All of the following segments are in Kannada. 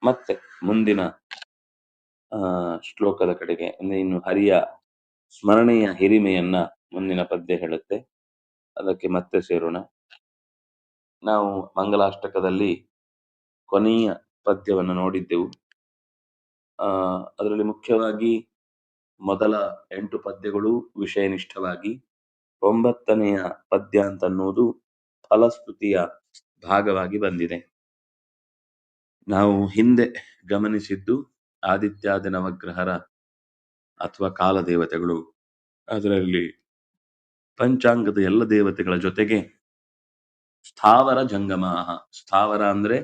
ಮತ್ತೆ ಮುಂದಿನ ಶ್ಲೋಕದ ಕಡೆಗೆ ಅಂದ್ರೆ ಇನ್ನು ಹರಿಯ ಸ್ಮರಣೆಯ ಹಿರಿಮೆಯನ್ನ ಮುಂದಿನ ಪದ್ಯ ಹೇಳುತ್ತೆ. ಅದಕ್ಕೆ ಮತ್ತೆ ಸೇರೋಣ. ನಾವು ಮಂಗಲಾಷ್ಟಕದಲ್ಲಿ ಕೊನೆಯ ಪದ್ಯವನ್ನು ನೋಡಿದ್ದೆವು. ಅದರಲ್ಲಿ ಮುಖ್ಯವಾಗಿ ಮೊದಲ 8 ಪದ್ಯಗಳು ವಿಷಯನಿಷ್ಠವಾಗಿ, 9ನೆಯ ಪದ್ಯ ಅಂತ ಅನ್ನೋದು ಫಲಸ್ತುತಿಯ ಭಾಗವಾಗಿ ಬಂದಿದೆ. ನಾವು ಹಿಂದೆ ಗಮನಿಸಿದ್ದು ಆದಿತ್ಯಾದಿ ನವಗ್ರಹರ ಅಥವಾ ಕಾಲದೇವತೆಗಳು, ಅದರಲ್ಲಿ ಪಂಚಾಂಗದ ಎಲ್ಲ ದೇವತೆಗಳ ಜೊತೆಗೆ ಸ್ಥಾವರ ಜಂಗಮಾಹ. ಸ್ಥಾವರ ಅಂದ್ರೆ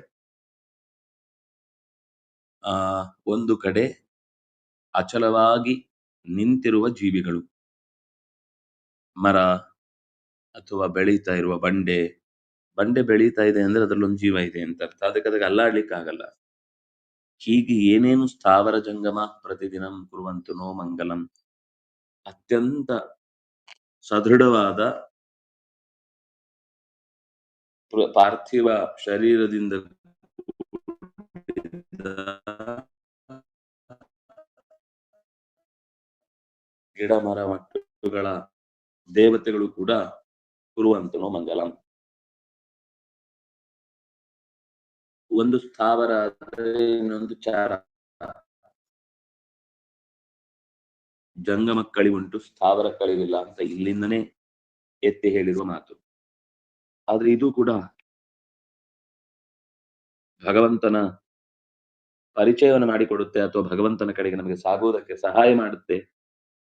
ಒಂದು ಕಡೆ ಅಚಲವಾಗಿ ನಿಂತಿರುವ ಜೀವಿಗಳು, ಮರ ಅಥವಾ ಬೆಳೀತಾ ಇರುವ ಬಂಡೆ ಬೆಳೀತಾ ಇದೆ ಅಂದ್ರೆ ಅದರಲ್ಲೊಂದು ಜೀವ ಇದೆ ಅಂತ ಅರ್ಥ. ಅದಕ್ಕೆ ಅಲ್ಲಾಡ್ಲಿಕ್ಕೆ ಆಗಲ್ಲ. ಹೀಗೆ ಏನೇನು ಸ್ಥಾವರ ಜಂಗಮ ಪ್ರತಿದಿನಂ ಕುರುವಂತು ನೋ ಮಂಗಲಂ, ಅತ್ಯಂತ ಸದೃಢವಾದ ಪಾರ್ಥಿವ ಶರೀರದಿಂದ ಗಿಡ ಮರ ಮಟ್ಟುಗಳ ದೇವತೆಗಳು ಕೂಡ ಕುರುವಂತನೋ ಮಂಗಲಂ. ಒಂದು ಸ್ಥಾವರ ಇನ್ನೊಂದು ಚಾರ. ಜಂಗಮ ಕಳಿವುಂಟು, ಸ್ಥಾವರ ಕಳಿವಿಲ್ಲ ಅಂತ ಇಲ್ಲಿಂದನೇ ಎತ್ತಿ ಹೇಳಿರುವ ಮಾತು. ಆದ್ರೆ ಇದು ಕೂಡ ಭಗವಂತನ ಪರಿಚಯವನ್ನು ಮಾಡಿಕೊಡುತ್ತೆ ಅಥವಾ ಭಗವಂತನ ಕಡೆಗೆ ನಮಗೆ ಸಾಗುವುದಕ್ಕೆ ಸಹಾಯ ಮಾಡುತ್ತೆ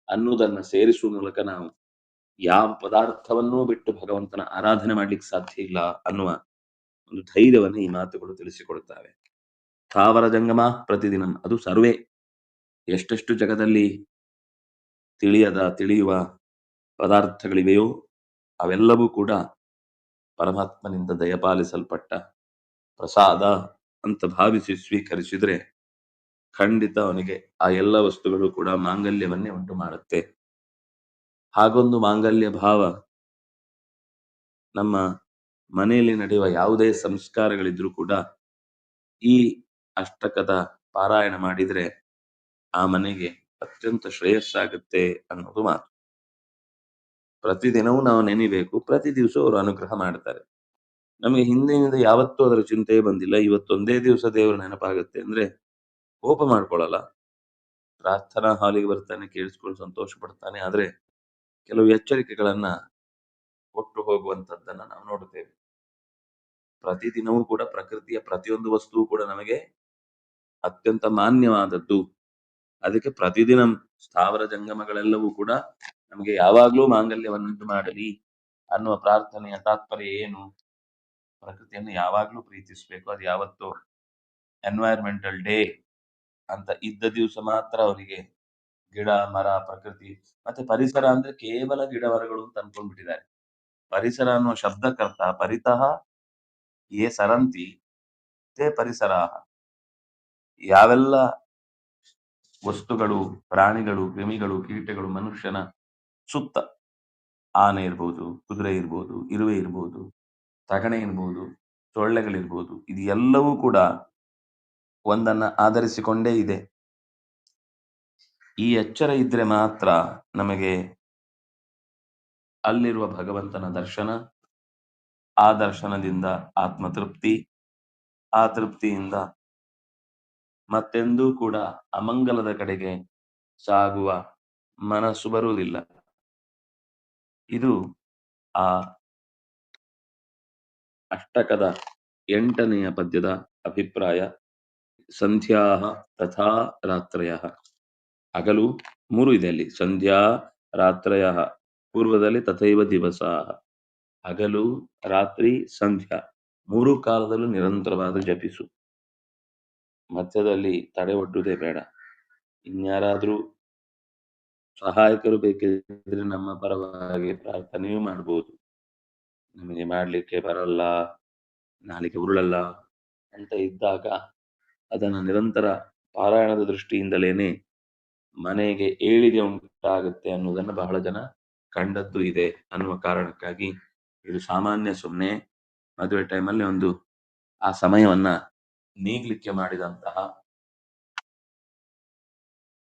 ಅನ್ನುವುದನ್ನ ಸೇರಿಸುವ ಮೂಲಕ ನಾವು ಯಾವ ಪದಾರ್ಥವನ್ನೂ ಬಿಟ್ಟು ಭಗವಂತನ ಆರಾಧನೆ ಮಾಡ್ಲಿಕ್ಕೆ ಸಾಧ್ಯ ಇಲ್ಲ ಅನ್ನುವ ಒಂದು ಧೈರ್ಯವನ್ನು ಈ ಮಾತುಗಳು ತಿಳಿಸಿಕೊಡುತ್ತವೆ. ಸ್ಥಾವರ ಜಂಗಮ ಪ್ರತಿದಿನ, ಅದು ಸರ್ವೇ. ಎಷ್ಟೆಷ್ಟು ಜಗದಲ್ಲಿ ತಿಳಿಯುವ ಪದಾರ್ಥಗಳಿವೆಯೋ ಅವೆಲ್ಲವೂ ಕೂಡ ಪರಮಾತ್ಮನಿಂದ ದಯಪಾಲಿಸಲ್ಪಟ್ಟ ಪ್ರಸಾದ ಅಂತ ಭಾವಿಸಿ ಸ್ವೀಕರಿಸಿದ್ರೆ ಖಂಡಿತ ಅವನಿಗೆ ಆ ಎಲ್ಲ ವಸ್ತುಗಳು ಕೂಡ ಮಾಂಗಲ್ಯವನ್ನೇ ಉಂಟು ಮಾಡುತ್ತೆ. ಹಾಗೊಂದು ಮಾಂಗಲ್ಯ ಭಾವ ನಮ್ಮ ಮನೆಯಲ್ಲಿ ನಡೆಯುವ ಯಾವುದೇ ಸಂಸ್ಕಾರಗಳಿದ್ರೂ ಕೂಡ ಈ ಅಷ್ಟಕದ ಪಾರಾಯಣ ಮಾಡಿದ್ರೆ ಆ ಮನೆಗೆ ಅತ್ಯಂತ ಶ್ರೇಯಸ್ಸಾಗುತ್ತೆ ಅನ್ನೋದು ಮಾತು. ಪ್ರತಿದಿನವೂ ನಾವು ನೆನಿಬೇಕು, ಪ್ರತಿ ದಿವಸ ಅವರು ಅನುಗ್ರಹ ಮಾಡ್ತಾರೆ. ನಮಗೆ ಹಿಂದಿನಿಂದ ಯಾವತ್ತೂ ಅದರ ಚಿಂತೆಯೇ ಬಂದಿಲ್ಲ. ಇವತ್ತೊಂದೇ ದಿವಸ ದೇವರು ನೆನಪಾಗುತ್ತೆ ಅಂದ್ರೆ ಕೋಪ ಮಾಡ್ಕೊಳ್ಳಲ್ಲ. ಪ್ರಾರ್ಥನಾ ಹಾಲಿಗೆ ಬರ್ತಾನೆ, ಕೇಳಿಸ್ಕೊಂಡು ಸಂತೋಷ ಪಡ್ತಾನೆ. ಆದ್ರೆ ಕೆಲವು ಎಚ್ಚರಿಕೆಗಳನ್ನ ಕೊಟ್ಟು ಹೋಗುವಂತದ್ದನ್ನ ನಾವು ನೋಡುತ್ತೇವೆ. ಪ್ರತಿದಿನವೂ ಕೂಡ ಪ್ರಕೃತಿಯ ಪ್ರತಿಯೊಂದು ವಸ್ತುವು ಕೂಡ ನಮಗೆ ಅತ್ಯಂತ ಮಾನ್ಯವಾದದ್ದು. ಅದಕ್ಕೆ ಪ್ರತಿದಿನ ಸ್ಥಾವರ ಜಂಗಮಗಳೆಲ್ಲವೂ ಕೂಡ ನಮಗೆ ಯಾವಾಗ್ಲೂ ಮಾಂಗಲ್ಯವನ್ನುಂಟು ಮಾಡಲಿ ಅನ್ನುವ ಪ್ರಾರ್ಥನೆಯ ತಾತ್ಪರ್ಯ ಏನು? ಪ್ರಕೃತಿಯನ್ನು ಯಾವಾಗ್ಲೂ ಪ್ರೀತಿಸ್ಬೇಕು. ಅದು ಯಾವತ್ತು ಎನ್ವೈರ್ಮೆಂಟಲ್ ಡೇ ಅಂತ ಇದ್ದ ದಿವಸ ಮಾತ್ರ ಅವರಿಗೆ ಗಿಡ ಮರ ಪ್ರಕೃತಿ ಮತ್ತೆ ಪರಿಸರ ಅಂದ್ರೆ ಕೇವಲ ಗಿಡ ಮರಗಳು ಅಂತ ಅನ್ಕೊಂಡ್ಬಿಟ್ಟಿದ್ದಾರೆ. ಪರಿಸರ ಅನ್ನುವ ಶಬ್ದಕ್ಕರ್ಥ ಪರಿತಃ ಯೇ ಸರಂತಿ ತೇ ಪರಿಸರ. ಯಾವೆಲ್ಲ ವಸ್ತುಗಳು, ಪ್ರಾಣಿಗಳು, ಕ್ರಿಮಿಗಳು, ಕೀಟಗಳು ಮನುಷ್ಯನ ಸುತ್ತ, ಆನೆ ಇರ್ಬೋದು, ಕುದುರೆ ಇರ್ಬೋದು, ಇರುವೆ ಇರ್ಬೋದು, ತಗಣೆ ಇರ್ಬೋದು, ಸೊಳ್ಳೆಗಳಿರ್ಬೋದು, ಇದು ಎಲ್ಲವೂ ಕೂಡ ಒಂದನ್ನ ಆಧರಿಸಿಕೊಂಡೇ ಇದೆ. ಈ ಎಚ್ಚರ ಇದ್ರೆ ಮಾತ್ರ ನಮಗೆ ಅಲ್ಲಿರುವ ಭಗವಂತನ ದರ್ಶನ, ಆ ದರ್ಶನದಿಂದ ಆತ್ಮತೃಪ್ತಿ, ಆ ತೃಪ್ತಿಯಿಂದ ಮತ್ತೆಂದೂ ಕೂಡ ಅಮಂಗಲದ ಕಡೆಗೆ ಸಾಗುವ ಮನಸ್ಸು ಬರುವುದಿಲ್ಲ. ಇದು ಆ ಅಷ್ಟಕದ 8ನೆಯ ಪದ್ಯದ ಅಭಿಪ್ರಾಯ. ಸಂಧ್ಯಾ ತಥಾ ರಾತ್ರಯ. ಹಗಲು 3 ಇದೆ ಅಲ್ಲಿ. ಸಂಧ್ಯಾ ರಾತ್ರಯ, ಪೂರ್ವದಲ್ಲಿ ತಥೈವ ದಿವಸ. ಹಗಲು, ರಾತ್ರಿ, ಸಂಧ್ಯಾ 3 ಕಾಲದಲ್ಲೂ ನಿರಂತರವಾದ ಜಪಿಸು. ಮಧ್ಯದಲ್ಲಿ ತಡೆ ಒಡ್ಡುವುದೇ ಬೇಡ. ಇನ್ಯಾರಾದ್ರೂ ಸಹಾಯಕರು ಬೇಕಿದ್ರೆ ನಮ್ಮ ಪರವಾಗಿ ಪ್ರಾರ್ಥನೆಯೂ ಮಾಡ್ಬೋದು. ನಮಗೆ ಮಾಡ್ಲಿಕ್ಕೆ ಬರಲ್ಲ, ನಾಲಿಗೆ ಉರುಳಲ್ಲ ಅಂತ ಇದ್ದಾಗ ಅದನ್ನು ನಿರಂತರ ಪಾರಾಯಣದ ದೃಷ್ಟಿಯಿಂದಲೇನೆ ಮನೆಗೆ ಏಳಿಗೆ ಉಂಟಾಗುತ್ತೆ ಅನ್ನೋದನ್ನು ಬಹಳ ಜನ ಕಂಡದ್ದು ಇದೆ ಅನ್ನುವ ಕಾರಣಕ್ಕಾಗಿ ಇದು ಸಾಮಾನ್ಯ ಸುಮ್ಮನೆ ಮದುವೆ ಟೈಮಲ್ಲಿ ಒಂದು ಆ ಸಮಯವನ್ನ ನೀಗ್ಲಿಕ್ಕೆ ಮಾಡಿದಂತಹ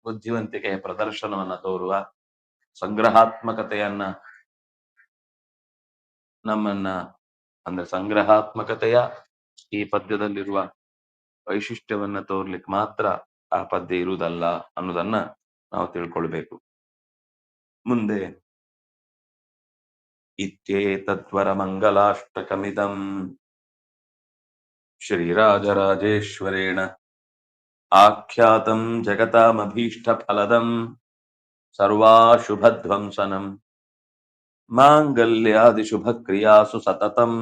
ಬುದ್ಧಿವಂತಿಕೆಯ ಪ್ರದರ್ಶನವನ್ನ ತೋರುವ ಸಂಗ್ರಹಾತ್ಮಕತೆಯನ್ನ ನಮ್ಮನ್ನ ಅಂದ್ರೆ ಸಂಗ್ರಹಾತ್ಮಕತೆಯ ಈ ಪದ್ಯದಲ್ಲಿರುವ ವೈಶಿಷ್ಟ್ಯವನ್ನ ತೋರ್ಲಿಕ್ಕೆ ಮಾತ್ರ ಆ ಪದ್ಯ ಇರುವುದಲ್ಲ ಅನ್ನೋದನ್ನ ನಾವು ತಿಳ್ಕೊಳ್ಬೇಕು. ಮುಂದೆ ಇತ್ಯೇತದ್ವರ ಮಂಗಲಾಷ್ಟಕಮಿದಂ ಶ್ರೀರಾಜರಾಜೇಶ್ವರೇಣ ಆಖ್ಯಾತಂ ಜಗತಾಮಭೀಷ್ಟ ಫಲದಂ ಸರ್ವಾಶುಭಧ್ವಂಸನಂ ಮಾಂಗಲ್ಯಾದಿ ಶುಭ ಕ್ರಿಯಾಸು ಸತತಂ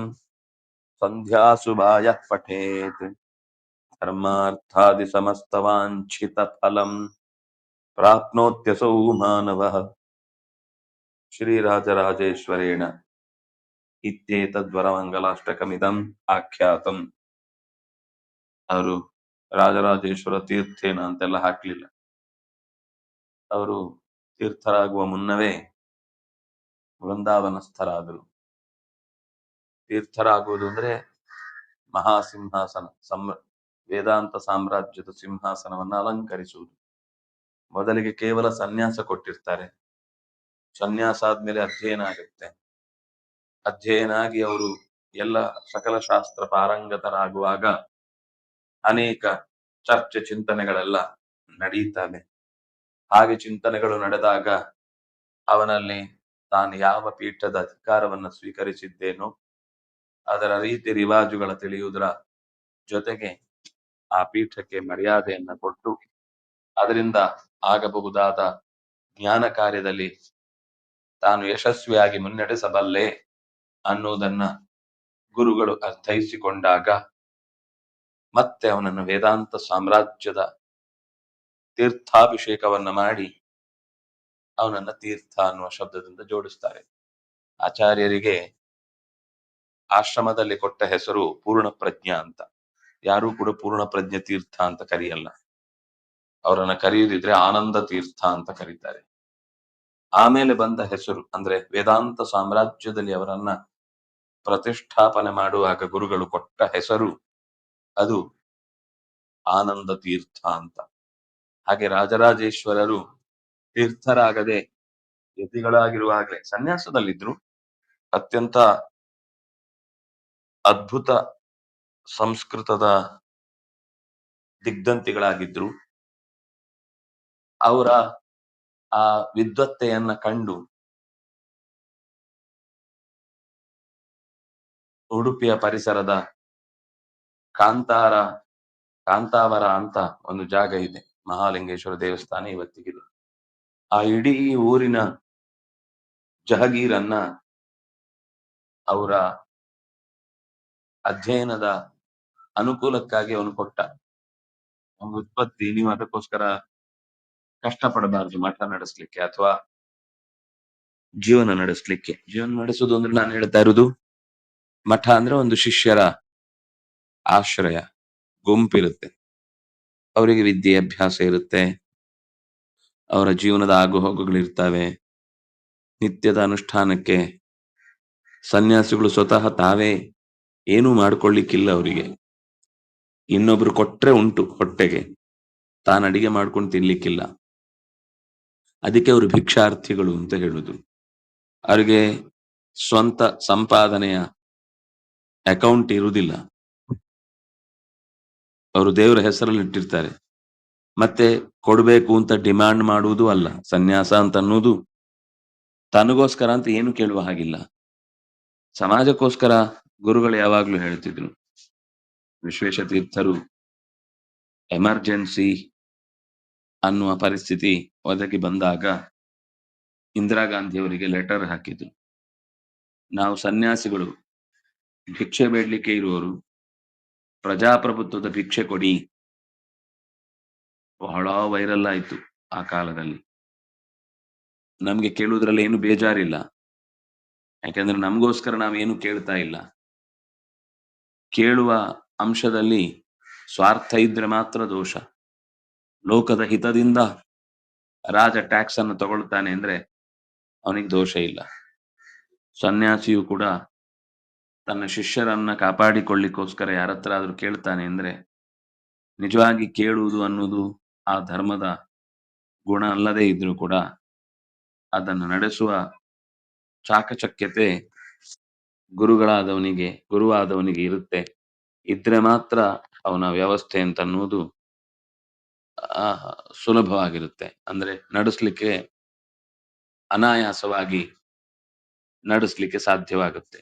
ಸಂಧ್ಯಾಸುಭಾಯ ಪಠೇತ್ ಧರ್ಮಾರ್ಥಾದಿ ಸಮಸ್ತವಾಂಛಿತ ಫಲಂ ಪ್ರಾಪ್ನೋತ್ಯಸೌ ಮಾನವಃ. ಶ್ರೀರಾಜರಾಜೇಶ್ವರೇಣ ಇತ್ಯೇತದ್ವರಮಂಗಲಾಷ್ಟಕಮಿದಂ ಆಖ್ಯಾತಂ. ಅವರು ರಾಜರಾಜೇಶ್ವರ ತೀರ್ಥೇನ ಅಂತೆಲ್ಲ ಹಾಕ್ಲಿಲ್ಲ. ಅವರು ತೀರ್ಥರಾಗುವ ಮುನ್ನವೇ ವೃಂದಾವನಸ್ಥರಾದರು. ತೀರ್ಥರಾಗುವುದು ಅಂದ್ರೆ ಮಹಾಸಿಂಹಾಸನ ವೇದಾಂತ ಸಾಮ್ರಾಜ್ಯದ ಸಿಂಹಾಸನವನ್ನ ಅಲಂಕರಿಸುವುದು. ಮೊದಲಿಗೆ ಕೇವಲ ಸನ್ಯಾಸ ಕೊಟ್ಟಿರ್ತಾರೆ. ಸನ್ಯಾಸ ಆದ್ಮೇಲೆ ಅಧ್ಯಯನ ಆಗುತ್ತೆ. ಅಧ್ಯಯನ ಆಗಿ ಅವರು ಎಲ್ಲ ಸಕಲ ಶಾಸ್ತ್ರ ಪಾರಂಗತರಾಗುವಾಗ ಅನೇಕ ಚರ್ಚೆ ಚಿಂತನೆಗಳೆಲ್ಲ ನಡೀತವೆ. ಹಾಗೆ ಚಿಂತನೆಗಳು ನಡೆದಾಗ ಅವನಲ್ಲಿ ತಾನು ಯಾವ ಪೀಠದ ಅಧಿಕಾರವನ್ನು ಸ್ವೀಕರಿಸಿದ್ದೇನೋ ಅದರ ರೀತಿ ರಿವಾಜುಗಳ ತಿಳಿಯುವುದರ ಜೊತೆಗೆ ಆ ಪೀಠಕ್ಕೆ ಮರ್ಯಾದೆಯನ್ನ ಕೊಟ್ಟು ಅದರಿಂದ ಆಗಬಹುದಾದ ಜ್ಞಾನ ಕಾರ್ಯದಲ್ಲಿ ತಾನು ಯಶಸ್ವಿಯಾಗಿ ಮುನ್ನಡೆಸಬಲ್ಲೆ ಅನ್ನುವುದನ್ನ ಗುರುಗಳು ಅರ್ಥೈಸಿಕೊಂಡಾಗ ಮತ್ತೆ ಅವನನ್ನು ವೇದಾಂತ ಸಾಮ್ರಾಜ್ಯದ ತೀರ್ಥಾಭಿಷೇಕವನ್ನ ಮಾಡಿ ಅವನನ್ನ ತೀರ್ಥ ಅನ್ನುವ ಶಬ್ದದಿಂದ ಜೋಡಿಸ್ತಾರೆ. ಆಚಾರ್ಯರಿಗೆ ಆಶ್ರಮದಲ್ಲಿ ಕೊಟ್ಟ ಹೆಸರು ಪೂರ್ಣ ಪ್ರಜ್ಞಾ ಅಂತ. ಯಾರೂ ಕೂಡ ಪೂರ್ಣ ಪ್ರಜ್ಞೆ ತೀರ್ಥ ಅಂತ ಕರೆಯಲ್ಲ. ಅವರನ್ನ ಕರೆಯುವುದಿದ್ರೆ ಆನಂದ ತೀರ್ಥ ಅಂತ ಕರೀತಾರೆ. ಆಮೇಲೆ ಬಂದ ಹೆಸರು ಅಂದ್ರೆ ವೇದಾಂತ ಸಾಮ್ರಾಜ್ಯದಲ್ಲಿ ಅವರನ್ನ ಪ್ರತಿಷ್ಠಾಪನೆ ಮಾಡುವಾಗ ಗುರುಗಳು ಕೊಟ್ಟ ಹೆಸರು ಅದು ಆನಂದ ತೀರ್ಥ ಅಂತ. ಹಾಗೆ ರಾಜರಾಜೇಶ್ವರರು ತೀರ್ಥರಾಗದೆ ಯತಿಗಳಾಗಿರುವಾಗಲೇ ಸನ್ಯಾಸದಲ್ಲಿದ್ರು. ಅತ್ಯಂತ ಅದ್ಭುತ ಸಂಸ್ಕೃತದ ದಿಗ್ಧಂತಿಗಳಾಗಿದ್ರು. ಅವರ ಆ ವಿದ್ವತ್ತೆಯನ್ನ ಕಂಡು ಉಡುಪಿಯ ಪರಿಸರದ ಕಾಂತಾವರ ಅಂತ ಒಂದು ಜಾಗ ಇದೆ. ಮಹಾಲಿಂಗೇಶ್ವರ ದೇವಸ್ಥಾನ ಇವತ್ತಿಗಿದೆ. ಆ ಇಡೀ ಊರಿನ ಜಹಗೀರನ್ನ ಅವರ ಅಧ್ಯಯನದ ಅನುಕೂಲಕ್ಕಾಗಿ ಅವನು ಕೊಟ್ಟ. ಅವನ ಉತ್ಪತ್ತಿ, ನೀವು ಅದಕ್ಕೋಸ್ಕರ ಕಷ್ಟಪಡಬಾರದು ಮಠ ನಡೆಸ್ಲಿಕ್ಕೆ ಅಥವಾ ಜೀವನ ನಡೆಸ್ಲಿಕ್ಕೆ. ಜೀವನ ನಡೆಸುದು ಅಂದ್ರೆ ನಾನು ಹೇಳ್ತಾ ಇರುವುದು ಮಠ ಅಂದ್ರೆ ಒಂದು ಶಿಷ್ಯರ ಆಶ್ರಯ, ಗುಂಪಿರುತ್ತೆ. ಅವರಿಗೆ ವಿದ್ಯಾಭ್ಯಾಸ ಇರುತ್ತೆ, ಅವರ ಜೀವನದ ಆಗುಹೋಗುಗಳಿರ್ತವೆ. ನಿತ್ಯದ ಅನುಷ್ಠಾನಕ್ಕೆ ಸನ್ಯಾಸಿಗಳು ಸ್ವತಃ ತಾವೇ ಏನೂ ಮಾಡ್ಕೊಳ್ಳಿಕ್ಕಿಲ್ಲ. ಅವರಿಗೆ ಇನ್ನೊಬ್ರು ಕೊಟ್ರೆ ಉಂಟು ಹೊಟ್ಟೆಗೆ, ತಾನು ಅಡಿಗೆ ಮಾಡ್ಕೊಂಡು ತಿನ್ಲಿಕ್ಕಿಲ್ಲ. ಅದಕ್ಕೆ ಅವರು ಭಿಕ್ಷಾರ್ಥಿಗಳು ಅಂತ ಹೇಳುದು. ಅವರಿಗೆ ಸ್ವಂತ ಸಂಪಾದನೆಯ ಅಕೌಂಟ್ ಇರುವುದಿಲ್ಲ. ಅವರು ದೇವರ ಹೆಸರಲ್ಲಿ ಇಟ್ಟಿರ್ತಾರೆ. ಮತ್ತೆ ಕೊಡ್ಬೇಕು ಅಂತ ಡಿಮ್ಯಾಂಡ್ ಮಾಡುವುದು ಅಲ್ಲ. ಸನ್ಯಾಸ ಅಂತ ಅನ್ನೋದು ತನಗೋಸ್ಕರ ಅಂತ ಏನು ಕೇಳುವ ಹಾಗಿಲ್ಲ. ಸಮಾಜಕ್ಕೋಸ್ಕರ ಗುರುಗಳು ಯಾವಾಗ್ಲೂ ಹೇಳ್ತಿದ್ರು. ವಿಶ್ವೇಶ ತೀರ್ಥರು ಎಮರ್ಜೆನ್ಸಿ ಅನ್ನುವ ಪರಿಸ್ಥಿತಿ ಒದಗಿ ಬಂದಾಗ ಇಂದಿರಾ ಗಾಂಧಿಯವರಿಗೆ ಲೆಟರ್ ಹಾಕಿದ್ರು. ನಾವು ಸನ್ಯಾಸಿಗಳು ಭಿಕ್ಷೆ ಬೇಡ್ಲಿಕ್ಕೆ ಇರುವವರು, ಪ್ರಜಾಪ್ರಭುತ್ವದ ಭಿಕ್ಷೆ ಕೊಡಿ. ಬಹಳ ವೈರಲ್ ಆಯ್ತು ಆ ಕಾಲದಲ್ಲಿ. ನಮ್ಗೆ ಕೇಳುವುದ್ರಲ್ಲಿ ಏನು ಬೇಜಾರಿಲ್ಲ, ಯಾಕೆಂದ್ರೆ ನಮಗೋಸ್ಕರ ನಾವೇನು ಕೇಳ್ತಾ ಇಲ್ಲ. ಕೇಳುವ ಅಂಶದಲ್ಲಿ ಸ್ವಾರ್ಥ ಇದ್ರೆ ಮಾತ್ರ ದೋಷ. ಲೋಕದ ಹಿತದಿಂದ ರಾಜ ಟ್ಯಾಕ್ಸ್ ಅನ್ನು ತಗೊಳ್ತಾನೆ ಅಂದ್ರೆ ಅವನಿಗೆ ದೋಷ ಇಲ್ಲ. ಸನ್ಯಾಸಿಯು ಕೂಡ ತನ್ನ ಶಿಷ್ಯರನ್ನ ಕಾಪಾಡಿಕೊಳ್ಳಿಕ್ಕೋಸ್ಕರ ಯಾರತ್ರ ಆದ್ರೂ ಕೇಳ್ತಾನೆ ಅಂದ್ರೆ ನಿಜವಾಗಿ ಕೇಳುವುದು ಅನ್ನುವುದು ಆ ಧರ್ಮದ ಗುಣ ಅಲ್ಲದೇ ಇದ್ರೂ ಕೂಡ ಅದನ್ನು ನಡೆಸುವ ಚಾಕಚಕ್ಯತೆ ಗುರುವಾದವನಿಗೆ ಇರುತ್ತೆ. ಇದ್ರೆ ಮಾತ್ರ ಅವನ ವ್ಯವಸ್ಥೆ ಅಂತ ಅನ್ನುವುದು ಆ ಸುಲಭವಾಗಿರುತ್ತೆ. ಅಂದ್ರೆ ನಡೆಸ್ಲಿಕ್ಕೆ ಅನಾಯಾಸವಾಗಿ ನಡೆಸ್ಲಿಕ್ಕೆ ಸಾಧ್ಯವಾಗುತ್ತೆ.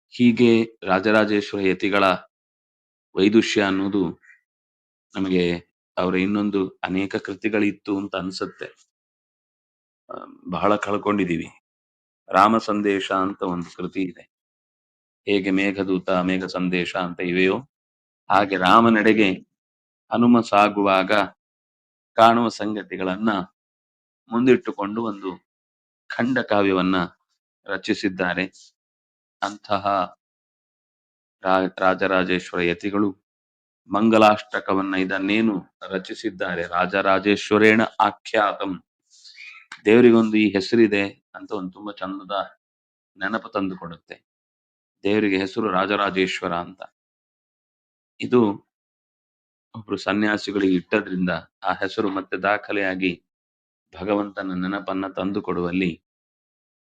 ಹೀಗೆ ರಾಜರಾಜೇಶ್ವರ ಯತಿಗಳ ವೈದುಷ್ಯ ಅನ್ನೋದು ನಮಗೆ ಅವರ ಇನ್ನೊಂದು ಅನೇಕ ಕೃತಿಗಳಿತ್ತು ಅಂತ ಅನ್ಸುತ್ತೆ. ಬಹಳ ಕಳ್ಕೊಂಡಿದೀವಿ. ರಾಮ ಸಂದೇಶ ಅಂತ ಒಂದು ಕೃತಿ ಇದೆ. ಹೇಗೆ ಮೇಘದೂತ ಮೇಘ ಸಂದೇಶ ಅಂತ ಇವೆಯೋ ಹಾಗೆ ರಾಮನೆಡೆಗೆ ಹನುಮ ಸಾಗುವಾಗ ಕಾಣುವ ಸಂಗತಿಗಳನ್ನ ಮುಂದಿಟ್ಟುಕೊಂಡು ಒಂದು ಖಂಡ ಕಾವ್ಯವನ್ನ ರಚಿಸಿದ್ದಾರೆ. ಅಂತಹ ರಾಜರಾಜೇಶ್ವರ ಯತಿಗಳು ಮಂಗಲಾಷ್ಟಕವನ್ನ ಇದನ್ನೇನು ರಚಿಸಿದ್ದಾರೆ, ರಾಜರಾಜೇಶ್ವರೇಣ ಆಖ್ಯಾತಂ, ದೇವರಿಗೊಂದು ಈ ಹೆಸರಿದೆ ಅಂತ ಒಂದು ತುಂಬಾ ಚಂದದ ನೆನಪು ತಂದು ಕೊಡುತ್ತೆ. ದೇವರಿಗೆ ಹೆಸರು ರಾಜರಾಜೇಶ್ವರ ಅಂತ. ಇದು ಒಬ್ರು ಸನ್ಯಾಸಿಗಳಿಗೆ ಇಟ್ಟದ್ರಿಂದ ಆ ಹೆಸರು ಮತ್ತೆ ದಾಖಲೆಯಾಗಿ ಭಗವಂತನ ನೆನಪನ್ನ ತಂದು ಕೊಡುವಲ್ಲಿ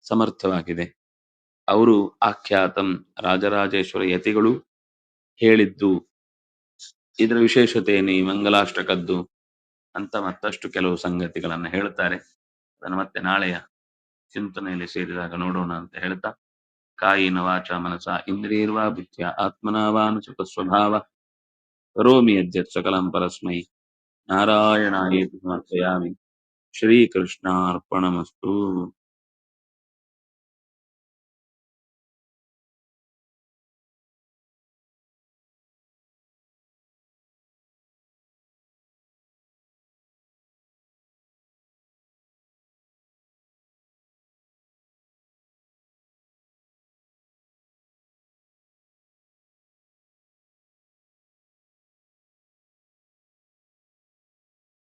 ಸಮರ್ಥವಾಗಿದೆ. ಅವರು ಆಖ್ಯಾತಂ, ರಾಜರಾಜೇಶ್ವರ ಯತಿಗಳು ಹೇಳಿದ್ದು. ಇದರ ವಿಶೇಷತೆ ಏನು ಈ ಮಂಗಲಾಷ್ಟಕದ್ದು ಅಂತ ಮತ್ತಷ್ಟು ಕೆಲವು ಸಂಗತಿಗಳನ್ನ ಹೇಳ್ತಾರೆ. ಅದನ್ನು ಮತ್ತೆ ನಾಳೆಯ ಚಿಂತನೆಯಲ್ಲಿ ಸೇರಿದಾಗ ನೋಡೋಣ ಅಂತ ಹೇಳ್ತಾ, ಕಾಯಿನ ವಾಚ ಮನಸ ಇಂದ್ರಿಯರ್ವಾ ಬುದ್ಧಿಯ ಆತ್ಮನಾವಾನುಚಕ ಸ್ವಭಾವ ಕರೋಮಿ ಯದ್ಯತ್ ಸಕಲಂ ಪರಸ್ಮೈ ನಾರಾಯಣಾಯೇತಿ ಸಮರ್ಪಯಾಮಿ. ಶ್ರೀಕೃಷ್ಣಾರ್ಪಣಮಸ್ತು.